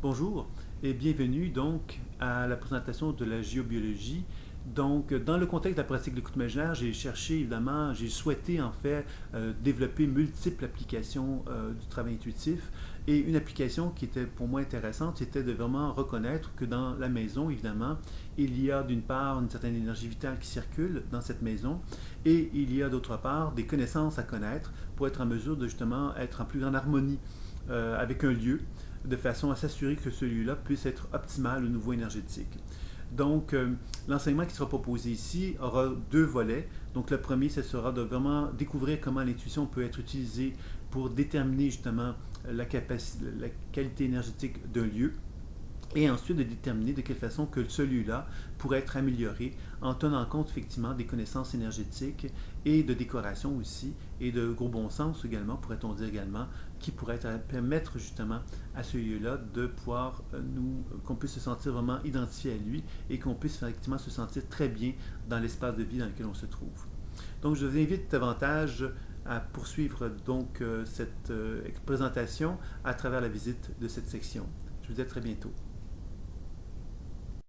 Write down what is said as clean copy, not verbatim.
Bonjour et bienvenue donc à la présentation de la géobiologie. Donc, dans le contexte de la pratique de l'écoute imaginaire, j'ai cherché évidemment, j'ai souhaité en fait développer multiples applications du travail intuitif. Et une application qui était pour moi intéressante, c'était de vraiment reconnaître que dans la maison, évidemment, il y a d'une part une certaine énergie vitale qui circule dans cette maison et il y a d'autre part des connaissances à connaître pour être en mesure de justement être en plus grande harmonie avec un lieu de façon à s'assurer que ce lieu-là puisse être optimal au niveau énergétique. Donc, l'enseignement qui sera proposé ici aura deux volets. Donc, le premier, ce sera de vraiment découvrir comment l'intuition peut être utilisée pour déterminer justement la qualité énergétique d'un lieu et ensuite de déterminer de quelle façon que ce lieu-là pourrait être amélioré en tenant compte effectivement des connaissances énergétiques et de décoration aussi, et de gros bon sens également, pourrait-on dire également, qui pourrait permettre justement à ce lieu-là de pouvoir qu'on puisse se sentir vraiment identifié à lui et qu'on puisse effectivement se sentir très bien dans l'espace de vie dans lequel on se trouve. Donc je vous invite davantage à poursuivre donc cette présentation à travers la visite de cette section. Je vous dis à très bientôt.